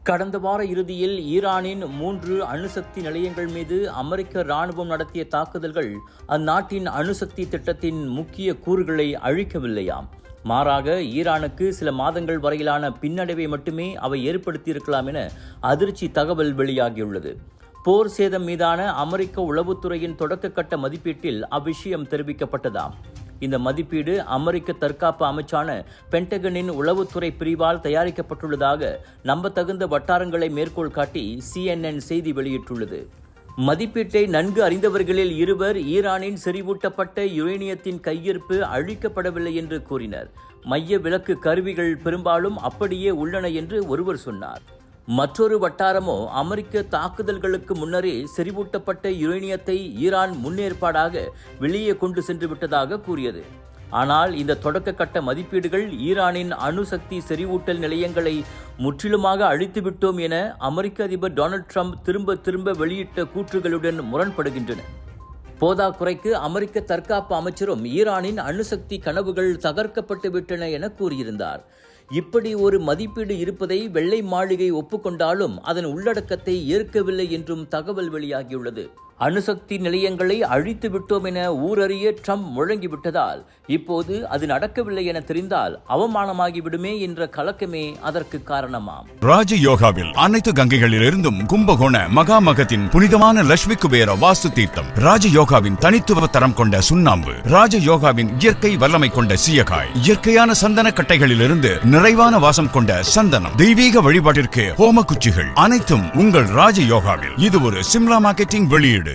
கடந்த வார இறுதியில் ஈரானின் 3 அணுசக்தி நிலையங்கள் மீது அமெரிக்க இராணுவம் நடத்திய தாக்குதல்கள் அந்நாட்டின் அணுசக்தி திட்டத்தின் முக்கிய கூறுகளை அழிக்கவில்லையாம். மாறாக ஈரானுக்கு சில மாதங்கள் வரையிலான பின்னடைவை மட்டுமே அவை ஏற்படுத்தியிருக்கலாம் என அதிர்ச்சி தகவல் வெளியாகியுள்ளது. போர் சேதம் மீதான அமெரிக்க உளவுத்துறையின் தொடக்கக்கட்ட மதிப்பீட்டில் அவ்விஷயம் தெரிவிக்கப்பட்டதாம். இந்த மதிப்பீடு அமெரிக்க தற்காப்பு அமைச்சான பென்டகனின் உளவுத்துறை பிரிவால் தயாரிக்கப்பட்டுள்ளதாக நம்பத்தகுந்த வட்டாரங்களை மேற்கோள் காட்டி CNN செய்தி வெளியிட்டுள்ளது. மதிப்பீட்டை நன்கு அறிந்தவர்களில் இருவர் ஈரானின் செறிவூட்டப்பட்ட யுரேனியத்தின் கையிருப்பு அழிக்கப்படவில்லை என்று கூறினர். மைய விலக்கு கருவிகள் பெரும்பாலும் அப்படியே உள்ளன என்று ஒருவர் சொன்னார். மற்றொரு வட்டாரமோ அமெரிக்க தாக்குதல்களுக்கு முன்னரே செறிவூட்டப்பட்ட யுரேனியத்தை ஈரான் முன்னேற்பாடாக வெளியே கொண்டு சென்று விட்டதாக கூறியது. ஆனால் இந்த தொடக்க கட்ட மதிப்பீடுகள் ஈரானின் அணுசக்தி செறிவூட்டல் நிலையங்களை முற்றிலுமாக அழித்துவிட்டோம் என அமெரிக்க அதிபர் டொனால்ட் ட்ரம்ப் திரும்ப வெளியிட்ட கூற்றுகளுடன் முரண்படுகின்றன. போதாக்குறைக்கு அமெரிக்க தற்காப்பு அமைச்சரும் ஈரானின் அணுசக்தி கனவுகள் தகர்க்கப்பட்டு விட்டன என கூறியிருந்தார். இப்படி ஒரு மதிப்பீடு இருப்பதை வெள்ளை மாளிகை ஒப்புக்கொண்டாலும் அதன் உள்ளடக்கத்தை ஏற்கவில்லை என்றும் தகவல் வெளியாகியுள்ளது. அணுசக்தி நிலையங்களை அழித்து விட்டோம் என ஊரறிய ட்ரம்ப் முழங்கிவிட்டதால் இப்போது அது நடக்கவில்லை என தெரிந்தால் அவமானமாகிவிடுமே என்ற கலக்கமே அதற்கு காரணமாம். ராஜயோகாவில் அனைத்து கங்கைகளிலிருந்தும் கும்பகோண மகாமகத்தின் புனிதமான லட்சுமி குபேர வாஸ்து தீர்த்தம், ராஜயோகாவின் தனித்துவ தரம் கொண்ட சுண்ணாம்பு, ராஜயோகாவின் இயற்கை வல்லமை கொண்ட சீயக்காய், இயற்கையான சந்தன கட்டைகளிலிருந்து நிறைவான வாசம் கொண்ட சந்தனம், தெய்வீக வழிபாட்டிற்கு ஹோம குச்சிகள் அனைத்தும் உங்கள் ராஜயோகாவில். இது ஒரு சிம்லா மார்க்கெட்டிங் வெளியீடு.